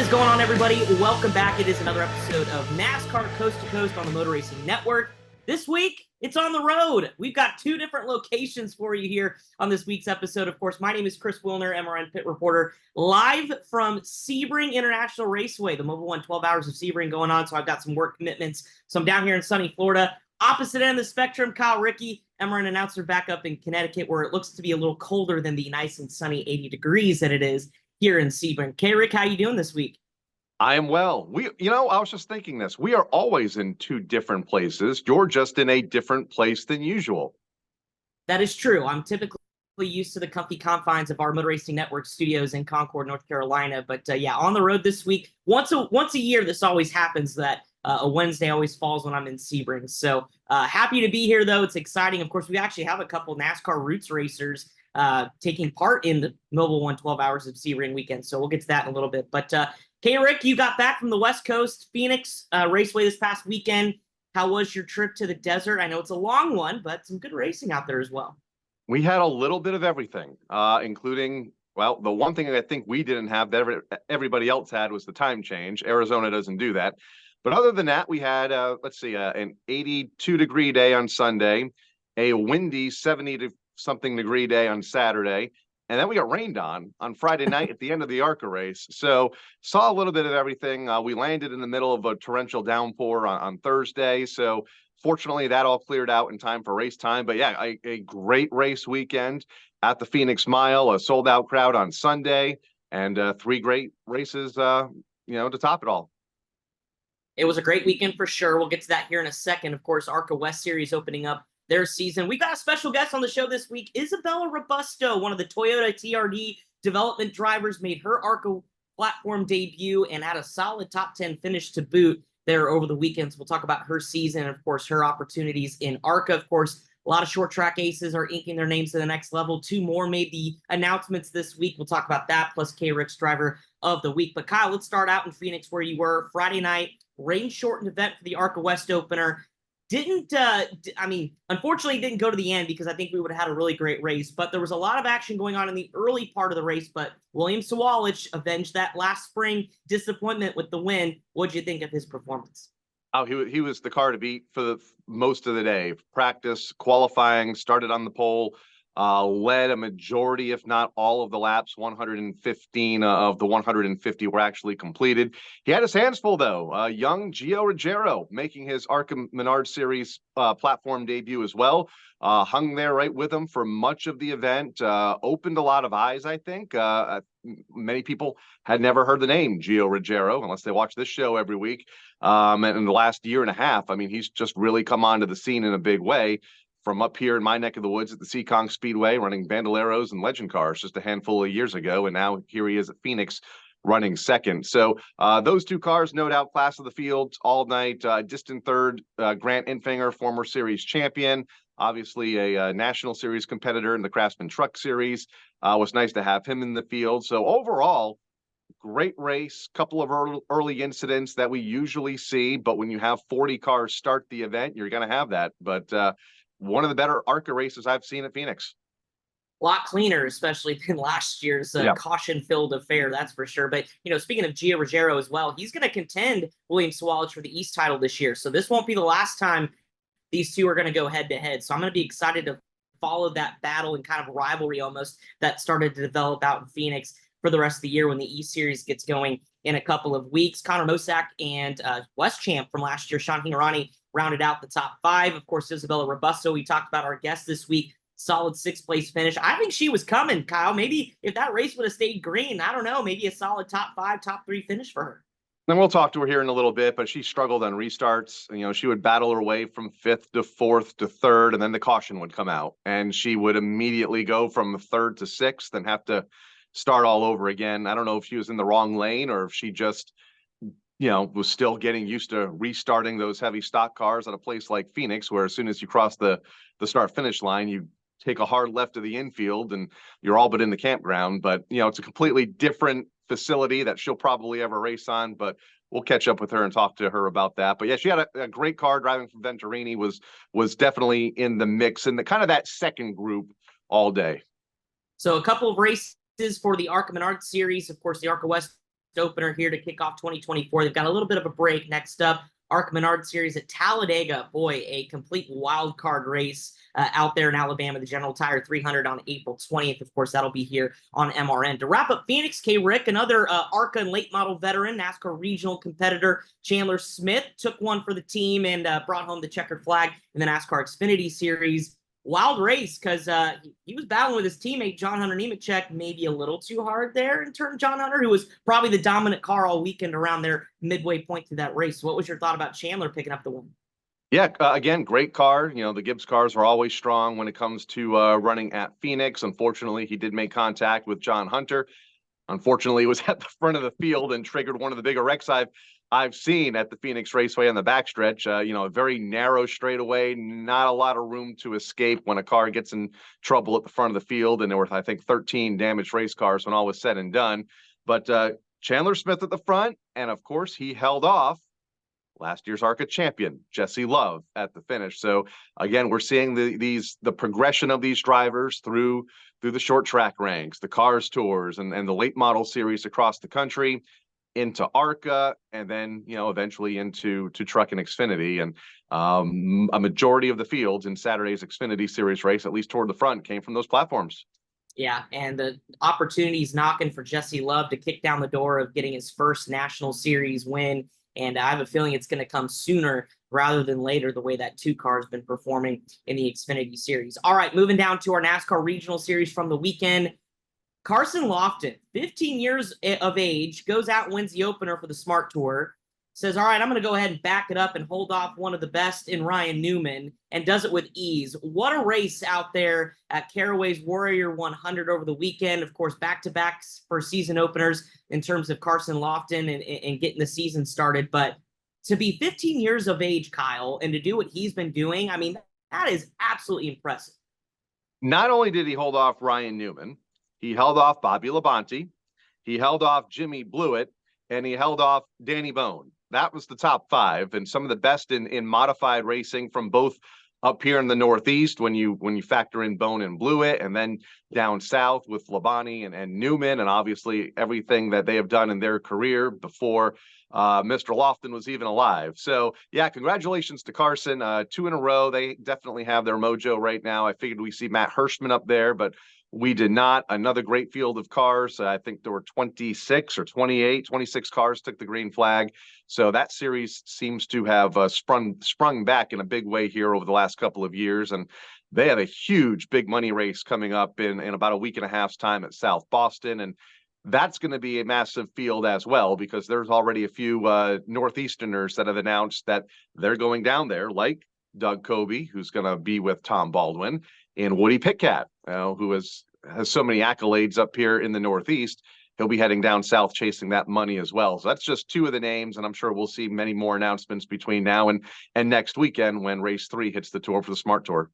is going on, everybody? Welcome back. It is another episode of NASCAR Coast to Coast on the Motor Racing Network. This week, it's on the road. We've got two different locations for you here on this week's episode. Of course, my name is Chris Wilner, MRN Pit Reporter, live from Sebring International Raceway, the Mobil 1 12 Hours of Sebring going on, so I've got some work commitments. So I'm down here in sunny Florida. Opposite end of the spectrum, Kyle Rickey, MRN announcer, back up in Connecticut, where it looks to be a little colder than the nice and sunny 80 degrees that it is here in Sebring. Rick, how you doing this week? I am well. I was just thinking this. We are always in two different places. You're just in a different place than usual. That is true. I'm typically used to the comfy confines of our Motor Racing Network studios in Concord, North Carolina. But yeah, on the road this week. Once a year, this always happens that a Wednesday always falls when I'm in Sebring. So happy to be here, though. It's exciting. Of course, we actually have a couple NASCAR Roots racers taking part in the Mobil 1 12 Hours of Sebring weekend. So we'll get to that in a little bit. But Rick, you got back from the West Coast, Phoenix Raceway this past weekend. How was your trip to the desert? I know it's a long one, but some good racing out there as well. We had a little bit of everything, including, well, the one thing I think we didn't have that everybody else had was the time change. Arizona doesn't do that. But other than that, we had, an 82-degree day on Sunday, a windy 70-something degree day on Saturday, and then we got rained on Friday night at the end of the ARCA race. So saw a little bit of everything. We landed in the middle of a torrential downpour on Thursday. So fortunately, that all cleared out in time for race time. But yeah, a great race weekend at the Phoenix Mile, a sold-out crowd on Sunday, and three great races, to top it all. It was a great weekend for sure. We'll get to that here in a second. Of course, ARCA West Series opening up their season. We got a special guest on the show this week. Isabella Robusto, one of the Toyota TRD development drivers, made her ARCA platform debut and had a solid top 10 finish to boot there over the weekends. We'll talk about her season and, of course, her opportunities in ARCA. Of course, a lot of short track aces are inking their names to the next level. Two more made the announcements this week. We'll talk about that, plus Rick's driver of the week. But Kyle, let's start out in Phoenix where you were Friday night. Rain-shortened event for the ARCA West opener. Unfortunately, it didn't go to the end because I think we would have had a really great race, but there was a lot of action going on in the early part of the race, but William Sawalich avenged that last spring disappointment with the win. What'd you think of his performance? Oh, he was the car to beat for most of the day. Practice, qualifying, started on the pole, led a majority, if not all of the laps. 115 of the 150 were actually completed. He had his hands full, though. Young Gio Ruggiero making his ARCA Menard Series platform debut as well. Hung there right with him for much of the event. Opened a lot of eyes, I think. Many people had never heard the name Gio Ruggiero unless they watch this show every week. And in the last year and a half, he's just really come onto the scene in a big way. From up here in my neck of the woods at the Seekonk Speedway, running Bandoleros and Legend cars just a handful of years ago, and now here he is at Phoenix running second. So those two cars, no doubt, class of the field all night. Distant third, Grant Infinger, former series champion, obviously a National Series competitor in the Craftsman Truck Series. Was nice to have him in the field. So overall, great race, couple of early incidents that we usually see, but when you have 40 cars start the event, you're going to have that. But one of the better ARCA races I've seen at Phoenix. A lot cleaner, especially than last year's caution-filled affair, that's for sure. But, speaking of Gio Ruggiero as well, he's going to contend William Sawalich for the East title this year. So this won't be the last time these two are going to go head-to-head. So I'm going to be excited to follow that battle and kind of rivalry almost that started to develop out in Phoenix for the rest of the year when the East Series gets going in a couple of weeks. Connor Mosack and West champ from last year, Sean Hingorani, rounded out the top five. Of course, Isabella Robusto, we talked about our guest this week, solid sixth-place finish. I think she was coming, Kyle. Maybe if that race would have stayed green, I don't know, maybe a solid top five, top three finish for her. And we'll talk to her here in a little bit, but she struggled on restarts. She would battle her way from fifth to fourth to third, and then the caution would come out, and she would immediately go from third to sixth and have to start all over again. I don't know if she was in the wrong lane or if she just was still getting used to restarting those heavy stock cars at a place like Phoenix, where as soon as you cross the start-finish line, you take a hard left to the infield and you're all but in the campground. But, it's a completely different facility that she'll probably ever race on, but we'll catch up with her and talk to her about that. But yeah, she had a great car driving from Venturini, was definitely in the mix and the kind of that second group all day. So a couple of races for the ARCA Menard Series. Of course, the ARCA West opener here to kick off 2024. They've got a little bit of a break. Next up, ARCA Menard Series at Talladega. Boy, a complete wild card race out there in Alabama, the General Tire 300 on April 20th. Of course, that'll be here on MRN. To wrap up Phoenix, K-Rick, another ARCA and late model veteran, NASCAR regional competitor, Chandler Smith, took one for the team and brought home the checkered flag in the NASCAR Xfinity Series. Wild race because he was battling with his teammate John Hunter Nemechek, maybe a little too hard there in turn. John Hunter, who was probably the dominant car all weekend around their midway point through that race. What was your thought about Chandler picking up the win? Yeah, again, great car. You know, the Gibbs cars are always strong when it comes to running at Phoenix. Unfortunately, he did make contact with John Hunter. Unfortunately, it was at the front of the field and triggered one of the bigger wrecks I've seen at the Phoenix Raceway on the backstretch. You know, a very narrow straightaway, not a lot of room to escape when a car gets in trouble at the front of the field. And there were, I think, 13 damaged race cars when all was said and done. But Chandler Smith at the front, and of course, he held off last year's ARCA champion, Jesse Love, at the finish. So again, we're seeing the progression of these drivers through the short track ranks, the cars tours, and the late model series across the country, into ARCA, and then, you know, eventually into truck and Xfinity. And a majority of the fields in Saturday's Xfinity Series race, at least toward the front, came from those platforms. Yeah, and the opportunity's knocking for Jesse Love to kick down the door of getting his first National Series win. And I have a feeling it's going to come sooner rather than later, the way that two cars been performing in the Xfinity Series. All right, moving down to our NASCAR Regional Series from the weekend. Carson Lofton, 15 years of age, goes out and wins the opener for the Smart Tour. Says, all right, I'm going to go ahead and back it up and hold off one of the best in Ryan Newman, and does it with ease. What a race out there at Caraway's Warrior 100 over the weekend. Of course, back-to-backs for season openers in terms of Carson Lofton and getting the season started. But to be 15 years of age, Kyle, and to do what he's been doing, I mean, that is absolutely impressive. Not only did he hold off Ryan Newman, he held off Bobby Labonte, he held off Jimmy Blewett, and he held off Danny Bone. That was the top five, and some of the best in modified racing from both up here in the Northeast when you factor in Bone and Blewett, and then down south with Labonte and Newman, and obviously everything that they have done in their career before Mr. Lofton was even alive. So yeah, congratulations to Carson. 2 in a row. They definitely have their mojo right now. I figured we see Matt Hirschman up there, but we did not. Another great field of cars. I think there were 26 or 26 cars took the green flag. So that series seems to have sprung back in a big way here over the last couple of years. And they have a huge big money race coming up in about a week and a half's time at South Boston. And that's going to be a massive field as well, because there's already a few Northeasterners that have announced that they're going down there, like Doug Coby, who's going to be with Tom Baldwin, and Woody Pitkat, who has so many accolades up here in the Northeast. He'll be heading down south chasing that money as well. So that's just 2 of the names, and I'm sure we'll see many more announcements between now and next weekend when race 3 hits the tour for the Smart Tour.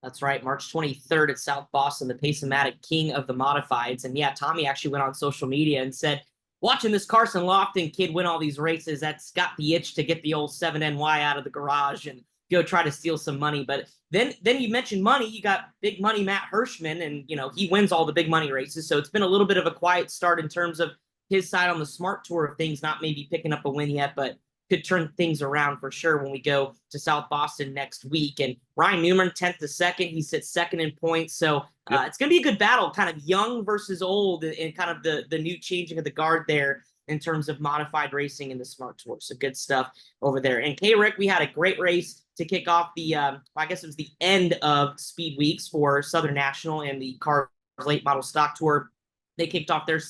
That's right, March 23rd at South Boston, the Pace-O-Matic king of the modifieds. And yeah, Tommy actually went on social media and said, watching this Carson Lofton kid win all these races, that's got the itch to get the old 7NY out of the garage and go try to steal some money. But then you mentioned money. You got big money Matt Hirschman, and you know he wins all the big money races. So it's been a little bit of a quiet start in terms of his side on the Smart Tour of things, not maybe picking up a win yet, but could turn things around for sure when we go to South Boston next week. And Ryan Newman, 10th to 2nd. He sits 2nd in points. So it's going to be a good battle, kind of young versus old, and kind of the new changing of the guard there in terms of modified racing in the Smart Tour. So good stuff over there. And K-Rick, we had a great race to kick off the, I guess it was the end of Speed Weeks for Southern National and the Cars Late Model Stock Tour. They kicked off their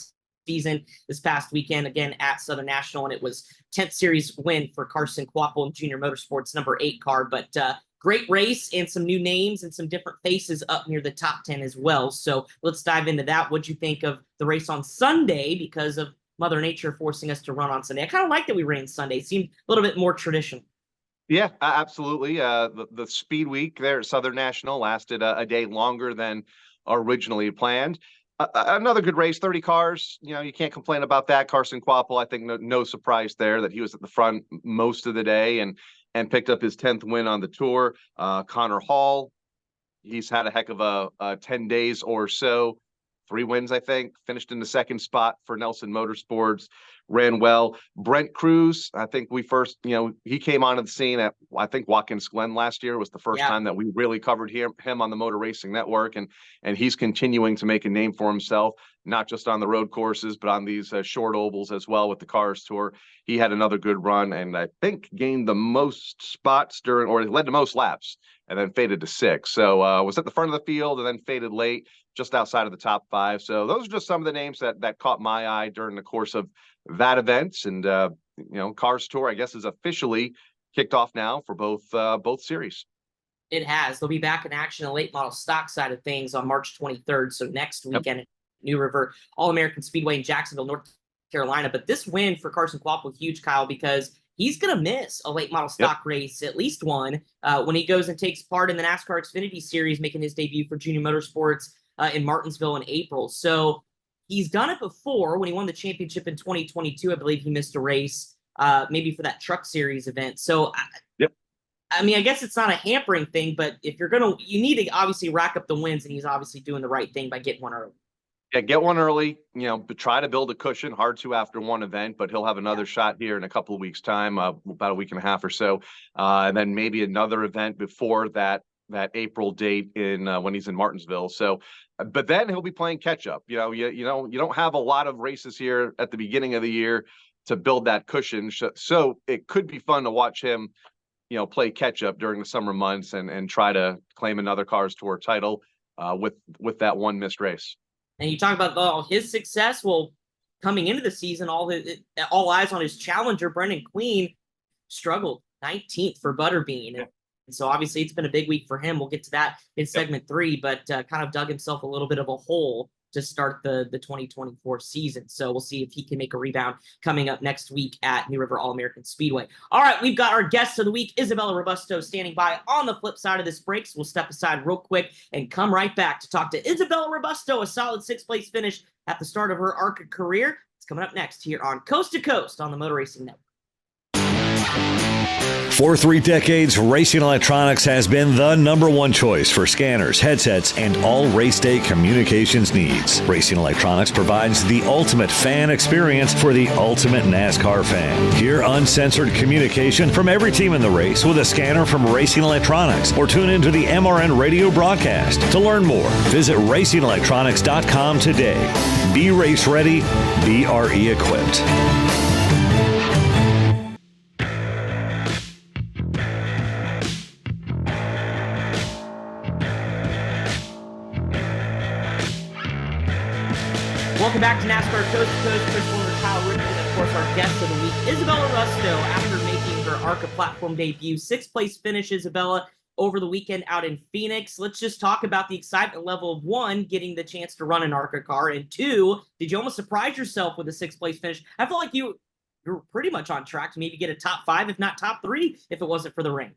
season this past weekend, again at Southern National, and it was 10th series win for Carson Kvapil and Junior Motorsports number 8 car. But great race and some new names and some different faces up near the top 10 as well. So let's dive into that. What'd you think of the race on Sunday because of Mother Nature forcing us to run on Sunday? I kind of like that we ran Sunday. It seemed a little bit more traditional. Yeah, absolutely. The Speed Week there at Southern National lasted a day longer than originally planned. Another good race, 30 cars. You know, you can't complain about that. Carson Kvapil, I think no surprise there that he was at the front most of the day and picked up his 10th win on the tour. Connor Hall, he's had a heck of a 10 days or so 3 wins, I think, finished in the second spot for Nelson Motorsports, ran well. Brent Cruz, I think we first, he came onto the scene at, I think, Watkins Glen last year was the first time that we really covered him on the Motor Racing Network. And he's continuing to make a name for himself, not just on the road courses, but on these short ovals as well with the Cars Tour. He had another good run and I think gained the most spots or led the most laps and then faded to 6. So was at the front of the field and then faded late, just outside of the top 5. So those are just some of the names that caught my eye during the course of that event. And, Cars Tour, I guess, is officially kicked off now for both series. It has. They'll be back in action, the late model stock side of things on March 23rd. So next weekend at New River All-American Speedway in Jacksonville, North Carolina. But this win for Carson Kvapil, huge, Kyle, because he's going to miss a late model stock race, at least one, when he goes and takes part in the NASCAR Xfinity Series, making his debut for Junior Motorsports in Martinsville in April. So he's done it before when he won the championship in 2022. I believe he missed a race, maybe for that Truck Series event. So, I mean, I guess it's not a hampering thing, but if you're you need to obviously rack up the wins, and he's obviously doing the right thing by getting one early. Yeah, get one early, but try to build a cushion. Hard to after one event, but he'll have another shot here in a couple of weeks' time, about a week and a half or so. And then maybe another event before that April date when he's in Martinsville. So, but then he'll be playing catch up. You don't have a lot of races here at the beginning of the year to build that cushion. So it could be fun to watch him, play catch up during the summer months and try to claim another Cars Tour title with that one missed race. And you talk about his success. Well, coming into the season, all eyes on his challenger, Brendan Queen, struggled 19th for Butterbean. And so obviously it's been a big week for him. We'll get to that in segment 3, but kind of dug himself a little bit of a hole to start the 2024 season. So we'll see if he can make a rebound coming up next week at New River All-American Speedway. All right, we've got our guest of the week, Isabella Robusto, standing by on the flip side of this break. So we'll step aside real quick and come right back to talk to Isabella Robusto, a solid 6th place finish at the start of her ARCA career. It's coming up next here on Coast to Coast on the Motor Racing Network. For 3 decades, Racing Electronics has been the #1 choice for scanners, headsets, and all race day communications needs. Racing Electronics provides the ultimate fan experience for the ultimate NASCAR fan. Hear uncensored communication from every team in the race with a scanner from Racing Electronics, or tune into the MRN radio broadcast. To learn more, visit racingelectronics.com today. Be race ready, be RE equipped. Welcome back to NASCAR Coast to Coast. Chris Wilder, Kyle Rickard, and of course our guest of the week, Isabella Robusto, after making her ARCA platform debut. 6th place finish, Isabella, over the weekend out in Phoenix. Let's just talk about the excitement level of 1, getting the chance to run an ARCA car, and 2, did you almost surprise yourself with a 6th place finish? I felt like you're pretty much on track to maybe get a top 5, if not top 3, if it wasn't for the rain.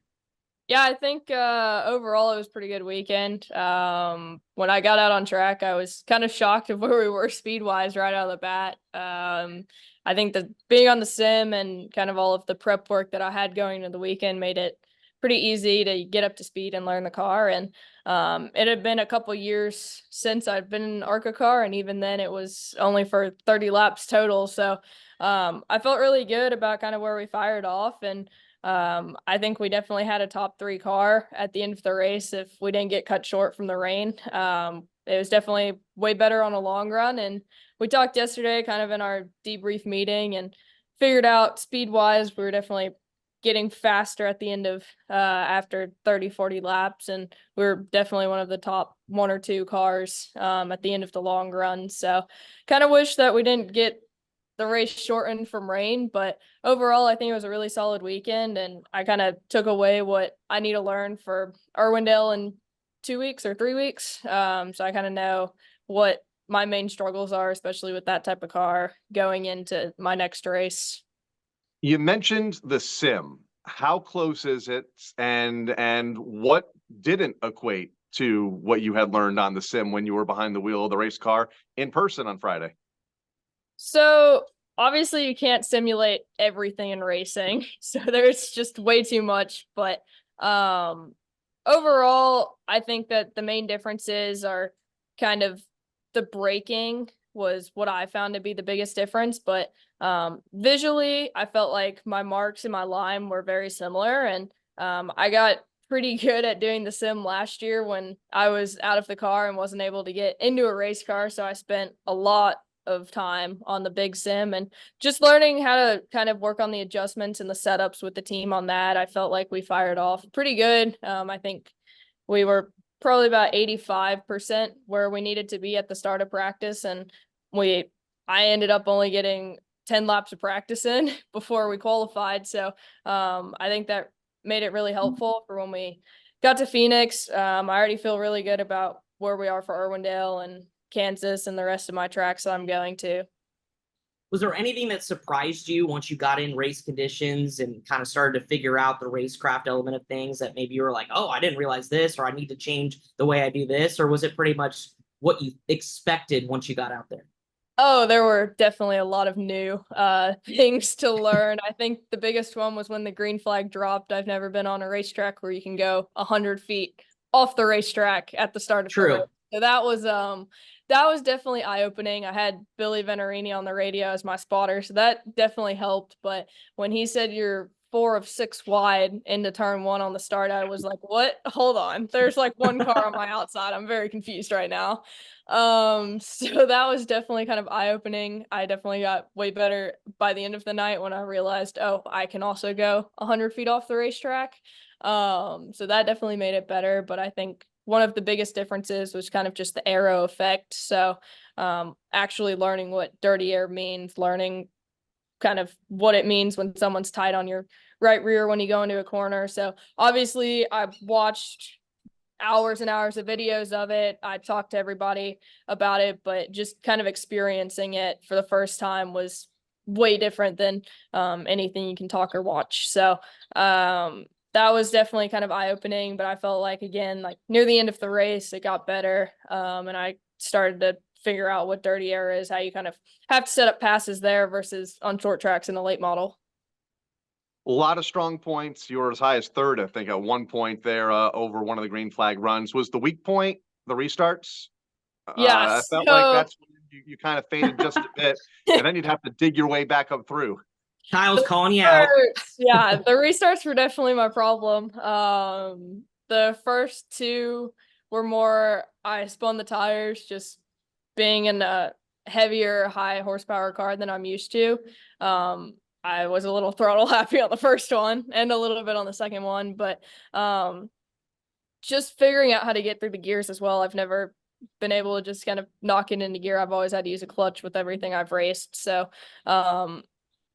Yeah, I think overall it was a pretty good weekend. When I got out on track, I was kind of shocked of where we were speed-wise right out of the bat. I think that being on the sim and kind of all of the prep work that I had going into the weekend made it pretty easy to get up to speed and learn the car. And it had been a couple years since I'd been in an ARCA car, and even then it was only for 30 laps total. So I felt really good about kind of where we fired off, and I think we definitely had a top 3 car at the end of the race if we didn't get cut short from the rain. It was definitely way better on a long run. And we talked yesterday kind of in our debrief meeting and figured out speed-wise we were definitely getting faster at the end of after 30, 40 laps. And we were definitely one of the top 1 or 2 cars at the end of the long run. So kind of wish that we didn't get the race shortened from rain, but overall I think it was a really solid weekend, and I kind of took away what I need to learn for Irwindale in 2 weeks or 3 weeks. So I kind of know what my main struggles are, especially with that type of car going into my next race. You mentioned the sim. How close is it, and what didn't equate to what you had learned on the sim when you were behind the wheel of the race car in person on Friday? So obviously you can't simulate everything in racing, so there's just way too much. But overall, I think that the main differences are kind of the braking was what I found to be the biggest difference, but visually I felt like my marks in my line were very similar, and I got pretty good at doing the sim last year when I was out of the car and wasn't able to get into a race car. So I spent a lot of time on the big sim and just learning how to kind of work on the adjustments and the setups with the team on that. I felt like we fired off pretty good. I think we were probably about 85% where we needed to be at the start of practice, and I ended up only getting 10 laps of practice in before we qualified. So I think that made it really helpful for when we got to Phoenix. I already feel really good about where we are for Irwindale and Kansas and the rest of my tracks that I'm going to. Was there anything that surprised you once you got in race conditions and kind of started to figure out the racecraft element of things that maybe you were like, oh, I didn't realize this, or I need to change the way I do this? Or was it pretty much what you expected once you got out there? Oh, there were definitely a lot of new things to learn. I think the biggest one was when the green flag dropped. I've never been on a racetrack where you can go 100 feet off the racetrack at the start of the race. So that was definitely eye-opening. I had Billy Venerini on the radio as my spotter, so that definitely helped. But when he said you're 4 of 6 wide into turn 1 on the start, I was like, what? Hold on. There's like one car on my outside. I'm very confused right now. So that was definitely kind of eye-opening. I definitely got way better by the end of the night when I realized, oh, I can also go 100 feet off the racetrack. So that definitely made it better. But I think one of the biggest differences was kind of just the aero effect. So actually learning what dirty air means, learning kind of what it means when someone's tight on your right rear when you go into a corner. So obviously I've watched hours and hours of videos of it. I talked to everybody about it, but just kind of experiencing it for the first time was way different than anything you can talk or watch. So that was definitely kind of eye-opening, but I felt like, again, like near the end of the race, it got better. And I started to figure out what dirty air is, how you kind of have to set up passes there versus on short tracks in the late model. A lot of strong points. You were as high as third, I think, at one point there over one of the green flag runs. Was the weak point the restarts? Yeah, I felt like that's when you kind of faded just a bit, and then you'd have to dig your way back up through. Kyle's calling you out. Yeah, the restarts were definitely my problem. The first 2 were more, I spun the tires, just being in a heavier, high horsepower car than I'm used to. I was a little throttle happy on the first one and a little bit on the second one, but just figuring out how to get through the gears as well. I've never been able to just kind of knock it into gear. I've always had to use a clutch with everything I've raced. So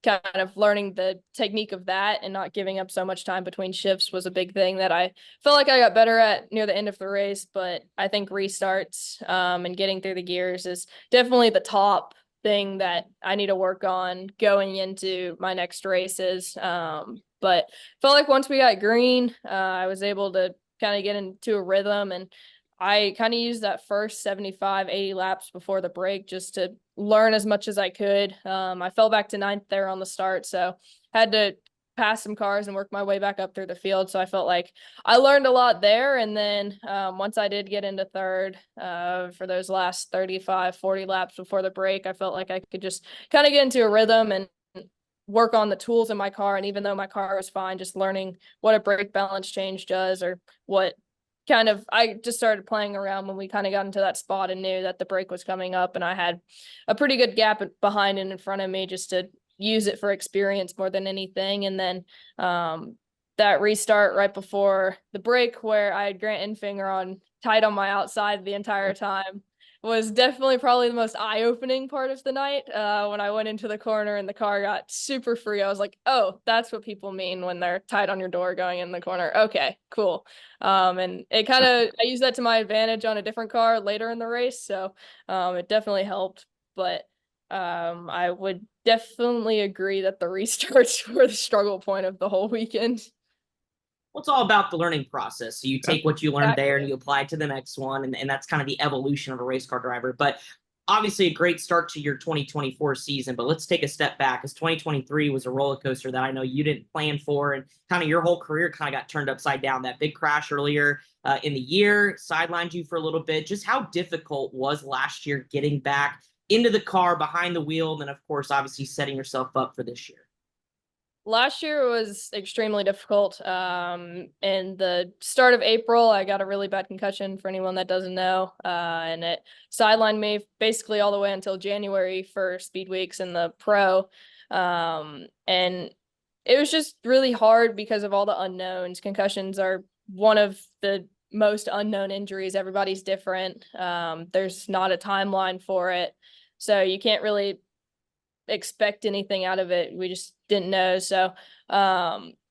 kind of learning the technique of that and not giving up so much time between shifts was a big thing that I felt like I got better at near the end of the race. But I think restarts and getting through the gears is definitely the top thing that I need to work on going into my next races. But felt like once we got green, I was able to kind of get into a rhythm, and I kind of used that first 75, 80 laps before the break just to learn as much as I could. I fell back to 9th there on the start, so had to pass some cars and work my way back up through the field. So I felt like I learned a lot there. And then once I did get into third for those last 35, 40 laps before the break, I felt like I could just kind of get into a rhythm and work on the tools in my car. And even though my car was fine, just learning what a brake balance change does, or what kind of, I just started playing around when we kind of got into that spot and knew that the break was coming up, and I had a pretty good gap behind and in front of me just to use it for experience more than anything. And then that restart right before the break where I had Grant Enfinger on tight on my outside the entire time was definitely probably the most eye-opening part of the night. When I went into the corner and the car got super free, I was like, oh, that's what people mean when they're tight on your door going in the corner. Okay, cool. And it kind of, I used that to my advantage on a different car later in the race. So it definitely helped. But I would definitely agree that the restarts were the struggle point of the whole weekend. Well, it's all about the learning process. So you take what you learned there and you apply it to the next one. And that's kind of the evolution of a race car driver. But obviously a great start to your 2024 season, but let's take a step back, because 2023 was a roller coaster that I know you didn't plan for, and kind of your whole career kind of got turned upside down. That big crash earlier in the year sidelined you for a little bit. Just how difficult was last year getting back into the car, behind the wheel, and then, of course, obviously setting yourself up for this year? Last year was extremely difficult. In the start of April, I got a really bad concussion, for anyone that doesn't know, and it sidelined me basically all the way until January for speed weeks in the pro. And it was just really hard because of all the unknowns. Concussions are one of the most unknown injuries. Everybody's different. There's not a timeline for it, so you can't really expect anything out of it. We just didn't know. So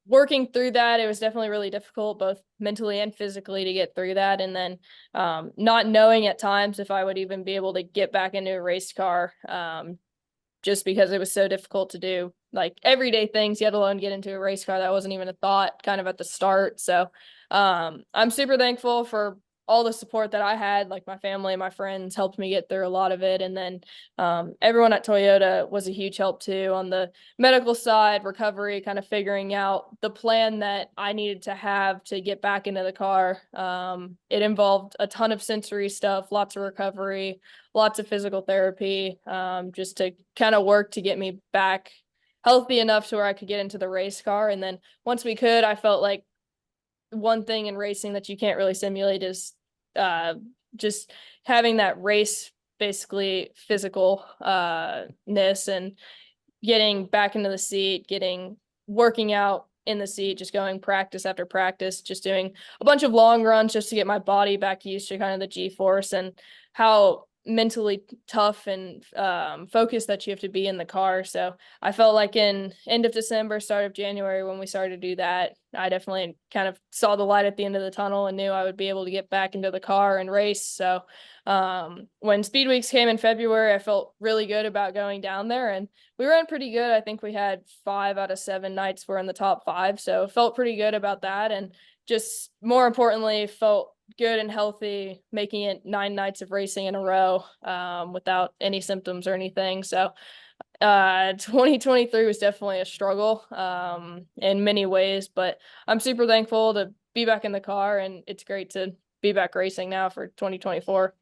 working through that, it was definitely really difficult, both mentally and physically, to get through that. And then not knowing at times if I would even be able to get back into a race car, just because it was so difficult to do like everyday things, yet alone get into a race car. That wasn't even a thought kind of at the start. So I'm super thankful for all the support that I had. Like my family and my friends helped me get through a lot of it. And then everyone at Toyota was a huge help too, on the medical side, recovery, kind of figuring out the plan that I needed to have to get back into the car. It involved a ton of sensory stuff, lots of recovery, lots of physical therapy, just to kind of work to get me back healthy enough to where I could get into the race car. And then once we could, I felt like one thing in racing that you can't really simulate is just having that race, basically physical ness, and getting back into the seat, working out in the seat, just going practice after practice, just doing a bunch of long runs just to get my body back used to kind of the G-force and how mentally tough and focused that you have to be in the car. So I felt like in end of December, start of January, when we started to do that, I definitely kind of saw the light at the end of the tunnel and knew I would be able to get back into the car and race. So when Speed Weeks came in February, I felt really good about going down there, and we ran pretty good. I think we had 5 out of 7 nights were in the top 5. So felt pretty good about that. And just more importantly, felt good and healthy, making it 9 nights of racing in a row without any symptoms or anything. So 2023 was definitely a struggle in many ways, but I'm super thankful to be back in the car, and it's great to be back racing now for 2024.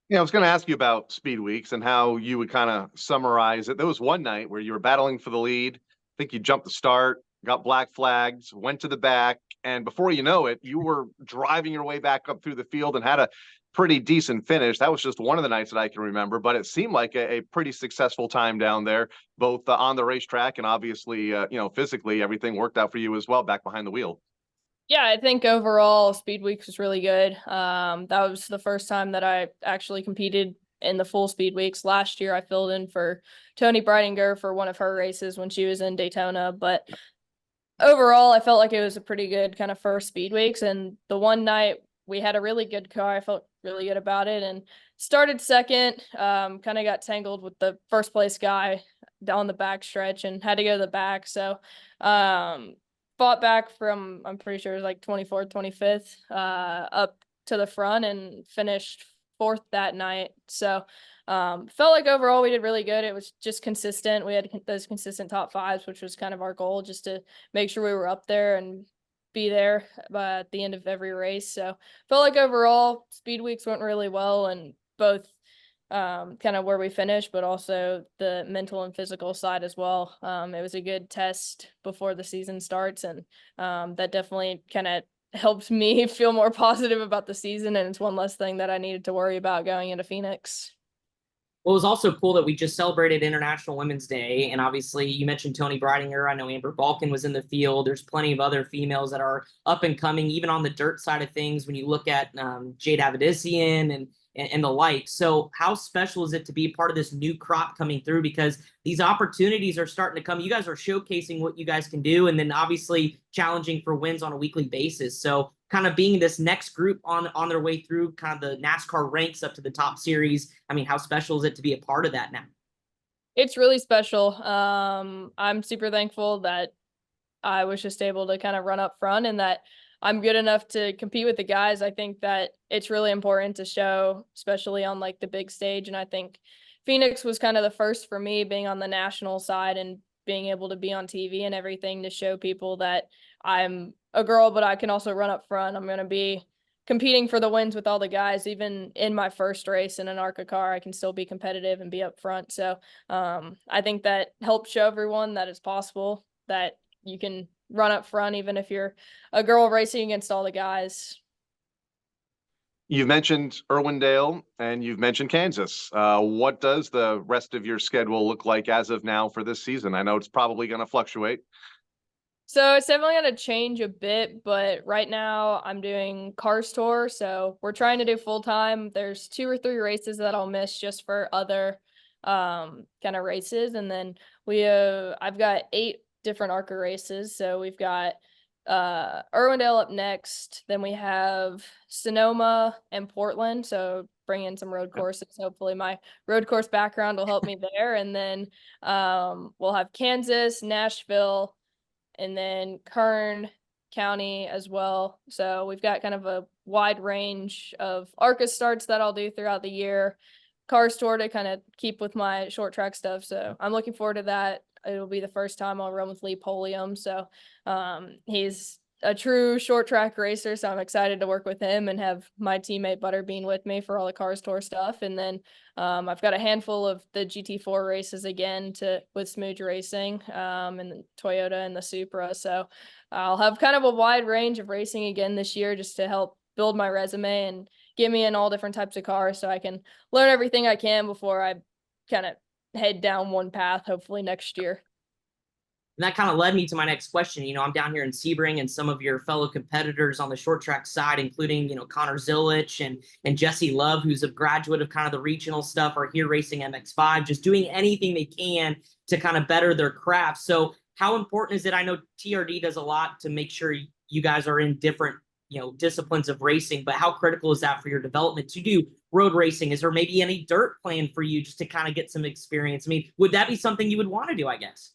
Yeah, I was going to ask you about Speed Weeks and how you would kind of summarize it. There was one night where you were battling for the lead. I think you jumped the start, got black flags, went to the back, and before you know it, you were driving your way back up through the field and had a pretty decent finish. That was just one of the nights that I can remember, but it seemed like a pretty successful time down there, both on the racetrack and obviously, physically, everything worked out for you as well back behind the wheel. Yeah, I think overall Speed Weeks was really good. That was the first time that I actually competed in the full Speed Weeks. Last year I filled in for Toni Breidinger for one of her races when she was in Daytona, but overall I felt like it was a pretty good kind of first Speed Weeks. And the one night we had a really good car, I felt really good about it, and started second, kind of got tangled with the first place guy down the back stretch and had to go to the back. So fought back from, I'm pretty sure it was like 24th, 25th, up to the front and finished 4th that night. So felt like overall we did really good. It was just consistent. We had those consistent top 5s, which was kind of our goal, just to make sure we were up there and be there at the end of every race. So felt like overall Speed Weeks went really well, and both kind of where we finished, but also the mental and physical side as well. It was a good test before the season starts, and that definitely kind of helped me feel more positive about the season, and it's one less thing that I needed to worry about going into Phoenix. Well, it was also cool that we just celebrated International Women's Day, and obviously you mentioned Toni Breidinger. I know Amber Balkan was in the field. There's plenty of other females that are up and coming, even on the dirt side of things, when you look at Jade Avedissian and the like. So how special is it to be part of this new crop coming through? Because these opportunities are starting to come. You guys are showcasing what you guys can do, and then obviously challenging for wins on a weekly basis. So kind of being this next group on their way through kind of the NASCAR ranks up to the top series. I mean, how special is it to be a part of that now? It's really special. I'm super thankful that I was just able to kind of run up front, and that I'm good enough to compete with the guys. I think that it's really important to show, especially on like the big stage. And I think Phoenix was kind of the first for me, being on the national side and being able to be on TV and everything, to show people that I'm a girl, but I can also run up front. I'm going to be competing for the wins with all the guys. Even in my first race in an ARCA car, I can still be competitive and be up front. So I think that helps show everyone that it's possible, that you can run up front even if you're a girl racing against all the guys. You've mentioned Irwindale and you've mentioned Kansas. What does the rest of your schedule look like as of now for this season? I know it's probably going to fluctuate. So it's definitely going to change a bit, but right now I'm doing Cars Tour. So we're trying to do full time. There's 2 or 3 races that I'll miss just for other kind of races. And then I've got 8 different ARCA races. So we've got Irwindale up next. Then we have Sonoma and Portland. So bring in some road courses. Hopefully my road course background will help me there. And then we'll have Kansas, Nashville, and then Kern County as well. So we've got kind of a wide range of ARCA starts that I'll do throughout the year. Cars Tour to kind of keep with my short track stuff. So I'm looking forward to that. It'll be the first time I'll run with Lee Polium. So he's a true short track racer. So I'm excited to work with him and have my teammate Butterbean with me for all the Cars Tour stuff. And then I've got a handful of the GT4 races again with Smooge Racing and the Toyota and the Supra. So I'll have kind of a wide range of racing again this year, just to help build my resume and get me in all different types of cars, so I can learn everything I can before I kind of head down one path, hopefully next year. And that kind of led me to my next question. I'm down here in Sebring, and some of your fellow competitors on the short track side, including, Connor Zilich and Jesse Love, who's a graduate of kind of the regional stuff, are here racing MX5, just doing anything they can to kind of better their craft. So how important is it? I know TRD does a lot to make sure you guys are in different, disciplines of racing, but how critical is that for your development to do road racing? Is there maybe any dirt plan for you just to kind of get some experience? I mean, would that be something you would want to do, I guess?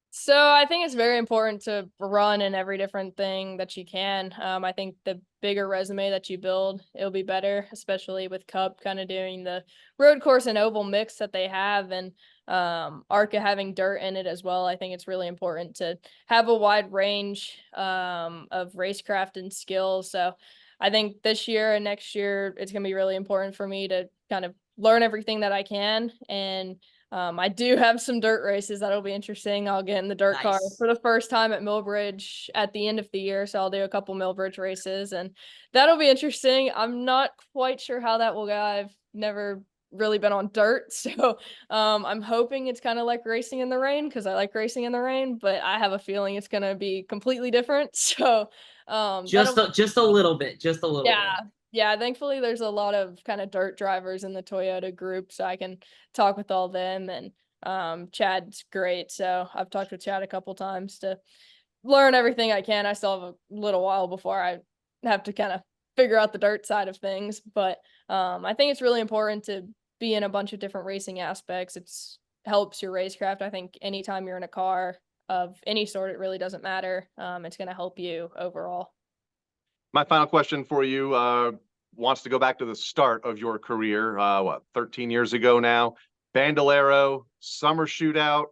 So I think it's very important to run in every different thing that you can. I think the bigger resume that you build, it'll be better, especially with Cup kind of doing the road course and oval mix that they have, and ARCA having dirt in it as well. I think it's really important to have a wide range of racecraft and skills. So I think this year and next year, it's going to be really important for me to kind of learn everything that I can. And I do have some dirt races that'll be interesting. I'll get in the dirt car for the first time at Millbridge at the end of the year. So I'll do a couple Millbridge races, and that'll be interesting. I'm not quite sure how that will go. I've never really been on dirt. So I'm hoping it's kind of like racing in the rain, because I like racing in the rain, but I have a feeling it's going to be completely different. So just a little bit, bit. Yeah, thankfully there's a lot of kind of dirt drivers in the Toyota group, so I can talk with all them, and Chad's great. So I've talked with Chad a couple times to learn everything I can. I still have a little while before I have to kind of figure out the dirt side of things, but I think it's really important to be in a bunch of different racing aspects. It's helps your racecraft. I think anytime you're in a car of any sort, it really doesn't matter. It's going to help you overall. My final question for you wants to go back to the start of your career, 13 years ago now. Bandolero, summer shootout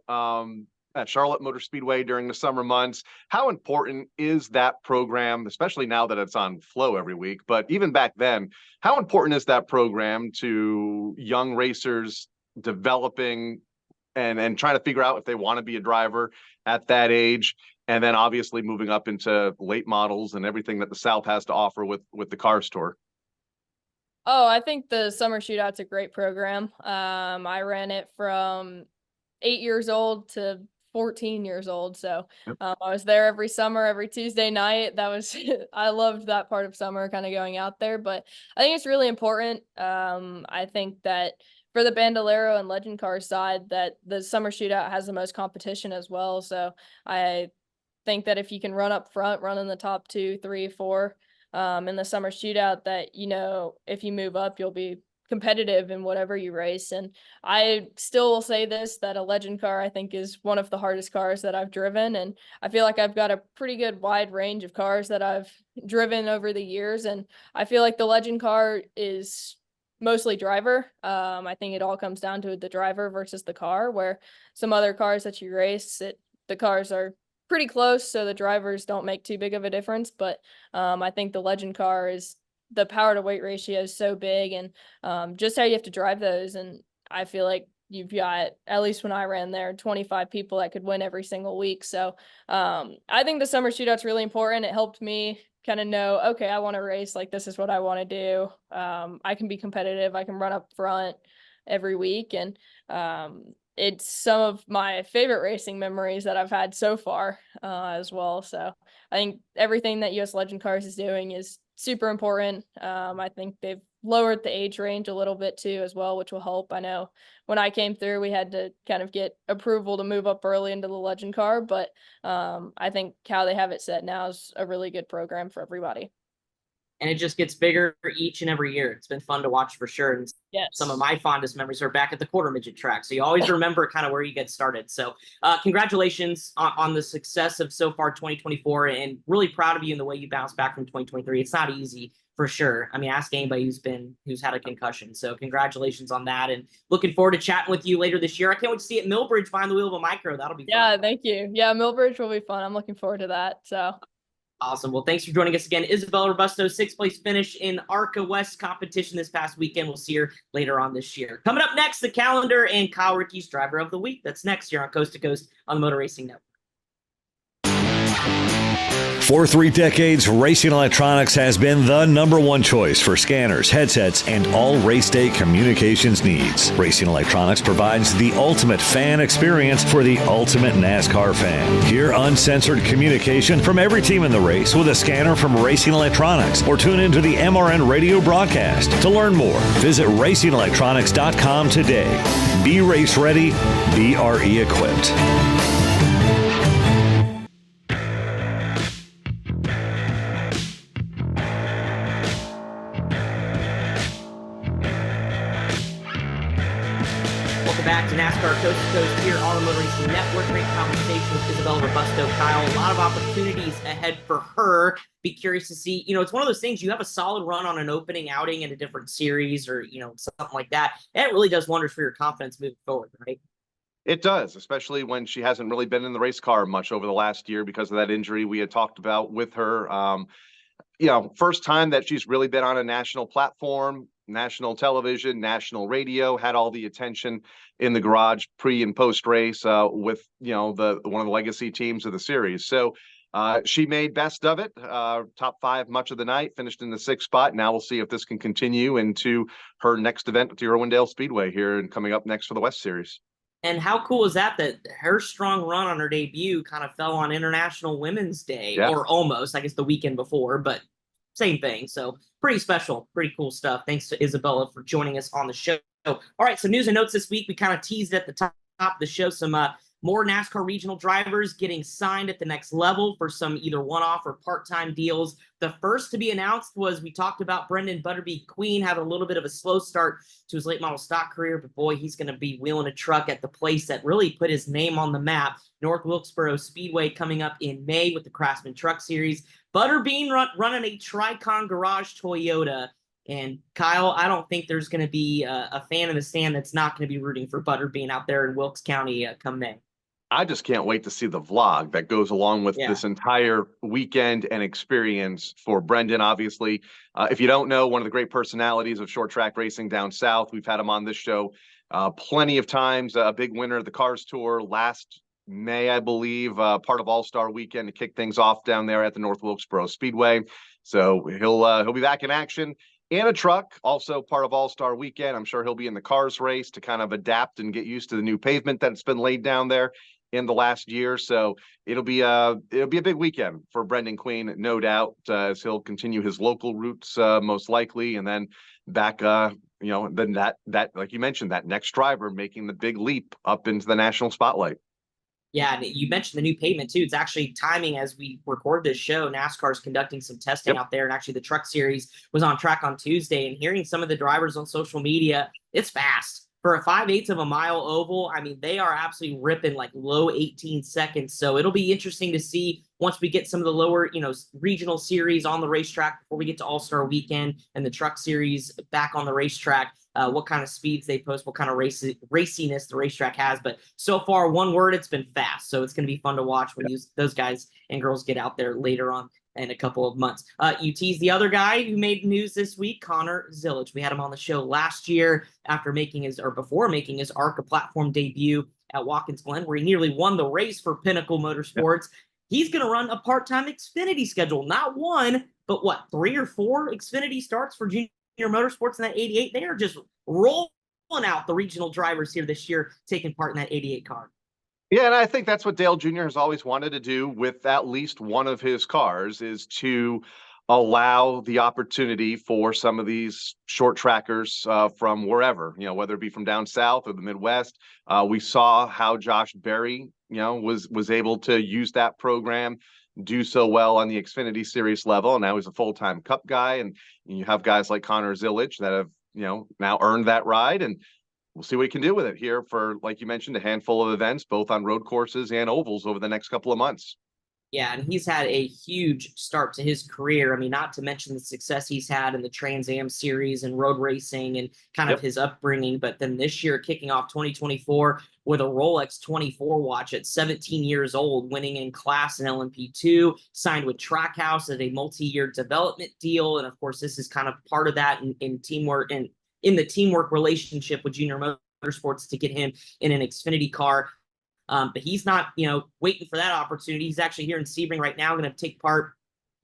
at Charlotte Motor Speedway during the summer months. How important is that program, especially now that it's on Flow every week? But even back then, how important is that program to young racers developing and trying to figure out if they want to be a driver at that age? And then obviously moving up into late models and everything that the South has to offer with the Cars Tour. Oh, I think the summer shootout's a great program. I ran it from 8 years old to 14 years old. So I was there every summer, every Tuesday night. That was, I loved that part of summer, kind of going out there. But I think it's really important. I think that for the Bandolero and Legend Car side, that the summer shootout has the most competition as well. So I think that if you can run up front, run in the top 2, 3, 4 in the summer shootout, that, if you move up, you'll be competitive in whatever you race. And I still will say this, that a Legend Car, I think, is one of the hardest cars that I've driven. And I feel like I've got a pretty good wide range of cars that I've driven over the years. And I feel like the Legend Car is mostly driver. I think it all comes down to the driver versus the car, where some other cars that you race, the cars are pretty close, so the drivers don't make too big of a difference. But I think the legend car is the power to weight ratio is so big, and just how you have to drive those. And I feel like you've got, at least when I ran there, 25 people that could win every single week. So I think the summer shootout's really important. It helped me kind of know, okay, I want to race, like this is what I want to do. I can be competitive. I can run up front every week. And it's some of my favorite racing memories that I've had so far as well. So I think everything that US Legend Cars is doing is super important. I think they've lowered the age range a little bit too as well, which will help. I know when I came through, we had to kind of get approval to move up early into the legend car, but I think how they have it set now is a really good program for everybody. And it just gets bigger each and every year. It's been fun to watch for sure. And Yes. some of my fondest memories are back at the quarter midget track. So you always remember kind of where you get started. So congratulations on the success of so far 2024, and really proud of you in the way you bounced back from 2023. It's not easy for sure. I mean, ask anybody who's had a concussion. So congratulations on that, and looking forward to chatting with you later this year. I can't wait to see you at Millbridge behind the wheel of a micro. That'll be fun. Yeah, thank you. Yeah, Millbridge will be fun. I'm looking forward to that. So awesome. Well, thanks for joining us again. Isabella Robusto, sixth place finish in ARCA West competition this past weekend. We'll see her later on this year. Coming up next, the calendar and Kyle Rickey's driver of the week. That's next here on Coast to Coast on the Motor Racing Network. For 3 decades, Racing Electronics has been the #1 choice for scanners, headsets, and all race day communications needs. Racing Electronics provides the ultimate fan experience for the ultimate NASCAR fan. Hear uncensored communication from every team in the race with a scanner from Racing Electronics, or tune into the MRN radio broadcast. To learn more, visit racingelectronics.com today. Be race ready, be RE equipped. Back to NASCAR Coast to Coast here on the Motor Racing Network. Great conversation with Isabella Robusto. Kyle, a lot of opportunities ahead for her. Be curious to see, it's one of those things, you have a solid run on an opening outing in a different series or, something like that. It really does wonders for your confidence moving forward, right? It does, especially when she hasn't really been in the race car much over the last year because of that injury we had talked about with her. First time that she's really been on a national platform, national television, national radio, had all the attention in the garage pre and post race with one of the legacy teams of the series. So she made best of it, top 5 much of the night, finished in the 6th spot. Now we'll see if this can continue into her next event at the Irwindale Speedway here and coming up next for the West Series. And how cool is that her strong run on her debut kind of fell on International Women's Day, or almost, I guess the weekend before, but same thing. So pretty special, pretty cool stuff. Thanks to Isabella for joining us on the show. All right, so news and notes this week. We kind of teased at the top of the show some more NASCAR regional drivers getting signed at the next level for some either one-off or part-time deals. The first to be announced was, we talked about Brendan Butterby Queen having a little bit of a slow start to his late model stock career, but boy, he's going to be wheeling a truck at the place that really put his name on the map. North Wilkesboro Speedway coming up in May with the Craftsman Truck Series. Butterbean running a Tricon Garage Toyota. And Kyle, I don't think there's going to be a fan in the stand that's not going to be rooting for Butterbean out there in Wilkes County come May. I just can't wait to see the vlog that goes along with this entire weekend and experience for Brendan. Obviously, if you don't know, one of the great personalities of short track racing down south. We've had him on this show plenty of times. A big winner of the Cars Tour last May, I believe, part of All-Star Weekend to kick things off down there at the North Wilkesboro Speedway. So he'll be back in action. And a truck, also part of All-Star Weekend. I'm sure he'll be in the cars race to kind of adapt and get used to the new pavement that's been laid down there in the last year. So it'll be a big weekend for Brendan Queen, no doubt, as he'll continue his local roots most likely, and then back then that like you mentioned, that next driver making the big leap up into the national spotlight. Yeah, and you mentioned the new pavement too. It's actually timing as we record this show. NASCAR's conducting some testing out there, and actually the truck series was on track on Tuesday. And hearing some of the drivers on social media, it's fast for a 5/8 of a mile oval, I mean, they are absolutely ripping like low 18 seconds. So it'll be interesting to see once we get some of the lower, regional series on the racetrack before we get to All-Star Weekend and the truck series back on the racetrack, what kind of speeds they post, what kind of raciness the racetrack has. But so far, one word, it's been fast. So it's going to be fun to watch when those guys and girls get out there later on in a couple of months. You teased the other guy who made news this week, Connor Zilic. We had him on the show last year before making his ARCA platform debut at Watkins Glen, where he nearly won the race for Pinnacle Motorsports. Yep. He's going to run a part-time Xfinity schedule, not one, but 3 or 4 Xfinity starts for Junior Motorsports in that 88. They are just rolling out the regional drivers here this year, taking part in that 88 car. Yeah, and I think that's what Dale Jr. has always wanted to do with at least one of his cars, is to allow the opportunity for some of these short trackers from wherever, whether it be from down south or the Midwest. We saw how Josh Berry, was able to use that program, do so well on the Xfinity Series level, and now he's a full-time Cup guy. And you have guys like Connor Zilic that have, now earned that ride, and we'll see what he can do with it here for, like you mentioned, a handful of events, both on road courses and ovals over the next couple of months. Yeah, and he's had a huge start to his career. I mean, not to mention the success he's had in the Trans Am series and road racing and kind of his upbringing. But then this year, kicking off 2024 with a Rolex 24 watch at 17 years old, winning in class in LMP2, signed with Trackhouse as a multi-year development deal. And of course, this is kind of part of that in teamwork and in the teamwork relationship with Junior Motorsports to get him in an Xfinity car. But he's not, waiting for that opportunity. He's actually here in Sebring right now, going to take part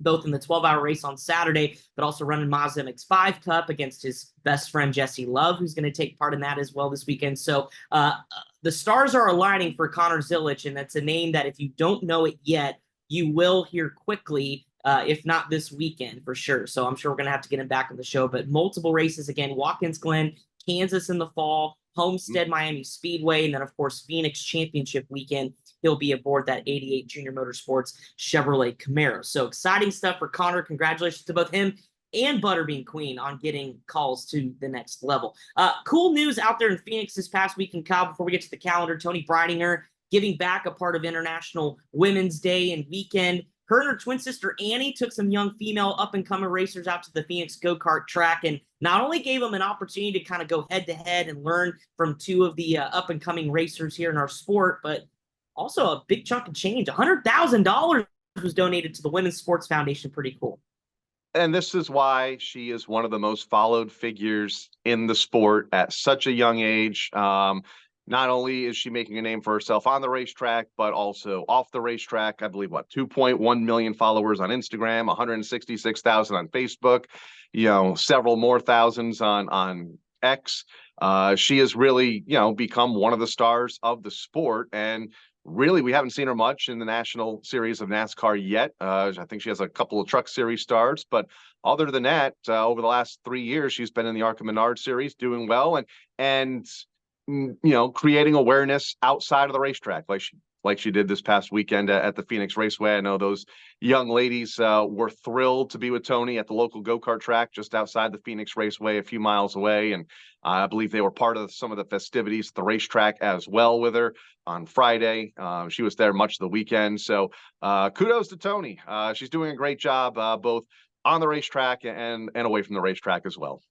both in the 12-hour race on Saturday, but also running Mazda MX-5 Cup against his best friend, Jesse Love, who's going to take part in that as well this weekend. So the stars are aligning for Connor Zilic, and that's a name that if you don't know it yet, you will hear quickly, if not this weekend for sure. So I'm sure we're going to have to get him back on the show. But multiple races again, Watkins Glen, Kansas in the fall, Homestead, Miami Speedway, and then, of course, Phoenix Championship weekend. He'll be aboard that 88 Junior Motorsports Chevrolet Camaro. So exciting stuff for Connor. Congratulations to both him and Butterbean Queen on getting calls to the next level. Cool news out there in Phoenix this past weekend, Kyle, before we get to the calendar. Tony Breidinger giving back a part of International Women's Day and weekend. Her and her twin sister Annie took some young female up-and-coming racers out to the Phoenix go-kart track and not only gave them an opportunity to kind of go head-to-head and learn from two of the up-and-coming racers here in our sport, but also a big chunk of change. $100,000 was donated to the Women's Sports Foundation. Pretty cool. And this is why she is one of the most followed figures in the sport at such a young age. Not only is she making a name for herself on the racetrack, but also off the racetrack. I believe, 2.1 million followers on Instagram, 166,000 on Facebook, several more thousands on X. She has really, become one of the stars of the sport. And really, we haven't seen her much in the National Series of NASCAR yet. I think she has a couple of Truck Series starts, but other than that, over the last 3 years, she's been in the ARCA Menard Series doing well and creating awareness outside of the racetrack, like she did this past weekend at the Phoenix Raceway. I know those young ladies were thrilled to be with Tony at the local go-kart track just outside the Phoenix Raceway, a few miles away. And I believe they were part of some of the festivities at the racetrack as well with her on Friday. She was there much of the weekend. So kudos to Tony. She's doing a great job, both on the racetrack and away from the racetrack as well.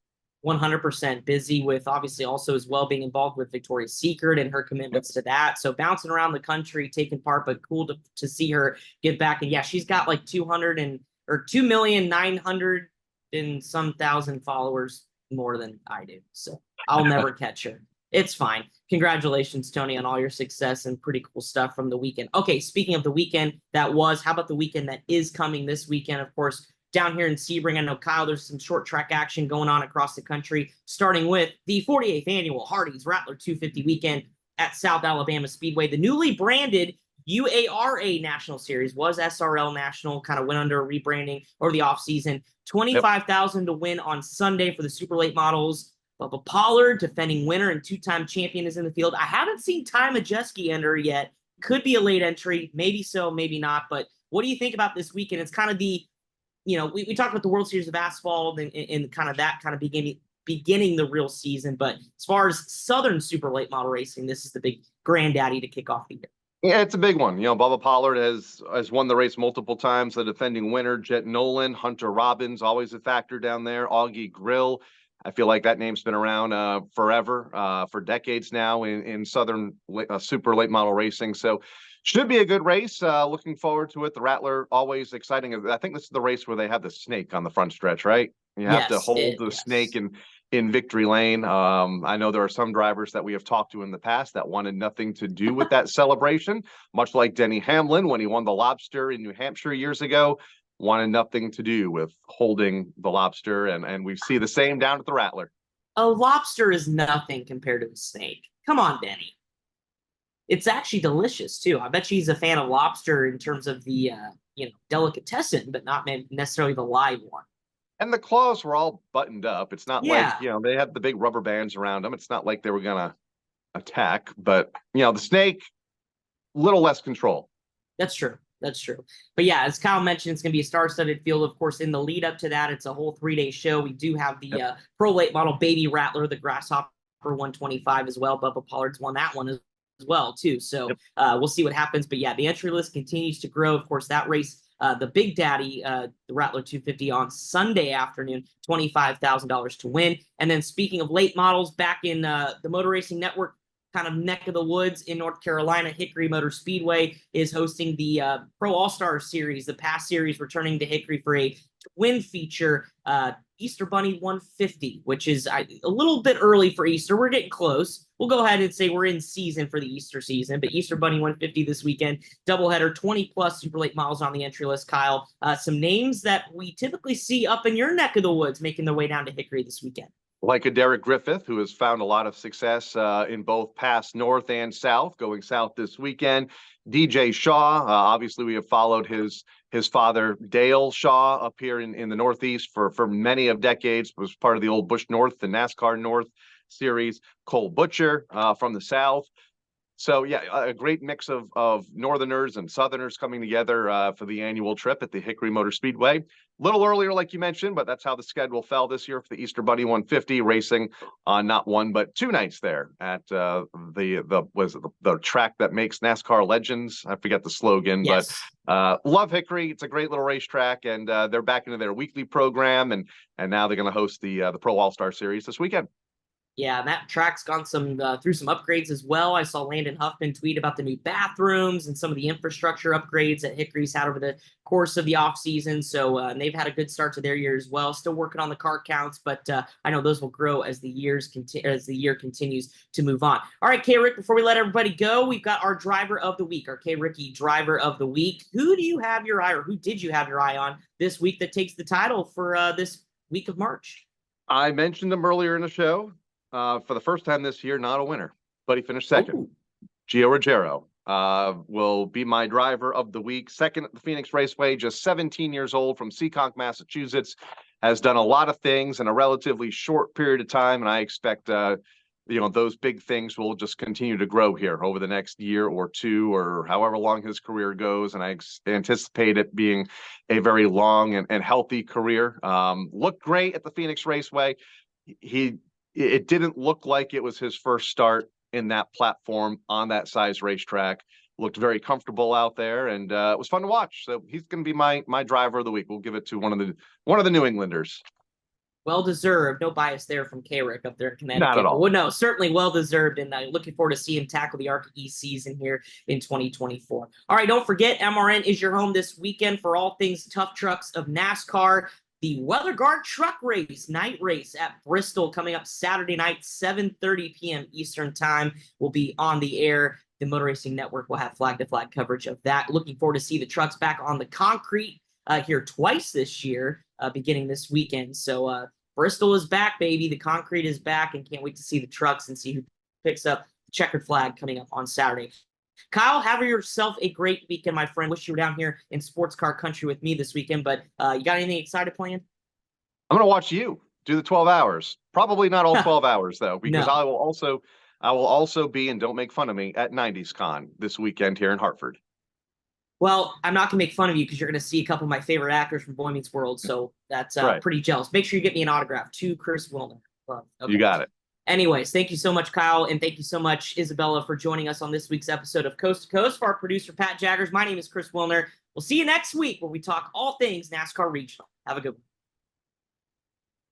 100% busy with obviously also as well being involved with Victoria's Secret and her commitments to that. So bouncing around the country, taking part, but cool to see her get back. And yeah, she's got like 2,900,000 and some thousand followers more than I do. So I'll never catch her. It's fine. Congratulations, Tony, on all your success and pretty cool stuff from the weekend. Okay, speaking of the weekend how about the weekend that is coming this weekend? Of course, down here in Sebring, I know, Kyle, there's some short track action going on across the country, starting with the 48th annual Hardee's Rattler 250 weekend at South Alabama Speedway. The newly branded UARA National Series was SRL National, kind of went under a rebranding over the offseason. $25,000 to win on Sunday for the super late models. Bubba Pollard, defending winner and two-time champion, is in the field. I haven't seen Ty Majeski enter yet. Could be a late entry. Maybe so, maybe not. But what do you think about this weekend? It's kind of the we talked about the World Series of Asphalt and kind of that kind of beginning the real season. But as far as Southern super late model racing, this is the big granddaddy to kick off the year. Yeah, it's a big one. Bubba Pollard has won the race multiple times. The defending winner, Jet Nolan, Hunter Robbins, always a factor down there. Augie Grill. I feel like that name's been around forever, for decades now in Southern super late model racing. So should be a good race. Looking forward to it. The Rattler, always exciting. I think this is the race where they have the snake on the front stretch, right? You have to hold the snake in victory lane. I know there are some drivers that we have talked to in the past that wanted nothing to do with that celebration, much like Denny Hamlin when he won the Lobster in New Hampshire years ago, wanted nothing to do with holding the Lobster, and we see the same down at the Rattler. A lobster is nothing compared to a snake. Come on, Denny. It's actually delicious too. I bet he's a fan of lobster in terms of the delicatessen, but not necessarily the live one. And the claws were all buttoned up. It's not like, Yeah. They had the big rubber bands around them. It's not like they were going to attack, but, the snake, little less control. That's true. That's true. But yeah, as Kyle mentioned, it's going to be a star-studded field. Of course, in the lead up to that, it's a whole 3-day show. We do have the Pro Late Model Baby Rattler, the Grasshopper 125 as well. Bubba Pollard's won that one as well, too. So we'll see what happens. But yeah, the entry list continues to grow. Of course, that race, the Big Daddy, the Rattler 250 on Sunday afternoon, $25,000 to win. And then speaking of late models, back in the Motor Racing Network kind of neck of the woods in North Carolina, Hickory Motor Speedway is hosting the Pro All-Star Series, the past series, returning to Hickory for a twin feature, Easter Bunny 150, which is a little bit early for Easter. We're getting close. We'll go ahead and say we're in season for the Easter season, but Easter Bunny 150 this weekend, doubleheader, 20-plus super late models on the entry list, Kyle. Some names that we typically see up in your neck of the woods making their way down to Hickory this weekend. Like a Derek Griffith, who has found a lot of success in both past North and South, going South this weekend. DJ Shaw, obviously we have followed his father, Dale Shaw, up here in the Northeast for many of decades, was part of the old Busch North, the NASCAR North series. Cole Butcher from the South. So yeah, a great mix of Northerners and Southerners coming together for the annual trip at the Hickory Motor Speedway. A little earlier, like you mentioned, but that's how the schedule fell this year for the Easter Bunny 150, racing on not one but two nights there at the track that makes NASCAR legends. I forget the slogan, but love Hickory. It's a great little racetrack, and they're back into their weekly program, and now they're going to host the Pro All-Star Series this weekend. Yeah, that track's gone through some upgrades as well. I saw Landon Huffman tweet about the new bathrooms and some of the infrastructure upgrades that Hickory's had over the course of the offseason. So they've had a good start to their year as well. Still working on the car counts, but I know those will grow as the year continues to move on. All right, K-Rick, before we let everybody go, we've got our driver of the week, our K-Ricky driver of the week. Who do you have your eye, or who did you have your eye on this week that takes the title for this week of March? I mentioned him earlier in the show. For the first time this year, not a winner, but he finished second. Ooh. Gio Ruggiero will be my driver of the week. Second at the Phoenix Raceway, just 17 years old, from Seekonk, Massachusetts, has done a lot of things in a relatively short period of time, and I expect those big things will just continue to grow here over the next year or two, or however long his career goes. And I anticipate it being a very long and healthy career. Looked great at the Phoenix Raceway. It didn't look like it was his first start in that platform on that size racetrack. Looked very comfortable out there, and it was fun to watch. So he's going to be my driver of the week. We'll give it to one of the New Englanders. Well deserved. No bias there from K-Rick up there in Connecticut. Not at all. Well, no, certainly well deserved, and looking forward to seeing him tackle the ARCA East season here in 2024. All right, don't forget, MRN is your home this weekend for all things tough trucks of NASCAR. The Weather Guard Truck Race, night race at Bristol, coming up Saturday night, 7:30 p.m. Eastern Time, will be on the air. The Motor Racing Network will have flag-to-flag coverage of that. Looking forward to see the trucks back on the concrete here twice this year, beginning this weekend. So Bristol is back, baby. The concrete is back, and can't wait to see the trucks and see who picks up the checkered flag coming up on Saturday. Kyle, have yourself a great weekend, my friend. Wish you were down here in sports car country with me this weekend, but you got anything excited planned? I'm going to watch you do the 12 hours. Probably not all 12 hours, though, because No. I will also be, and don't make fun of me, at 90s Con this weekend here in Hartford. Well, I'm not going to make fun of you because you're going to see a couple of my favorite actors from Boy Meets World, so that's Right. pretty jealous. Make sure you get me an autograph to Chris Wilner. Okay. You got it. Anyways, thank you so much, Kyle, and thank you so much, Isabella, for joining us on this week's episode of Coast to Coast. For our producer, Pat Jaggers, my name is Chris Wilner. We'll see you next week where we talk all things NASCAR Regional. Have a good one.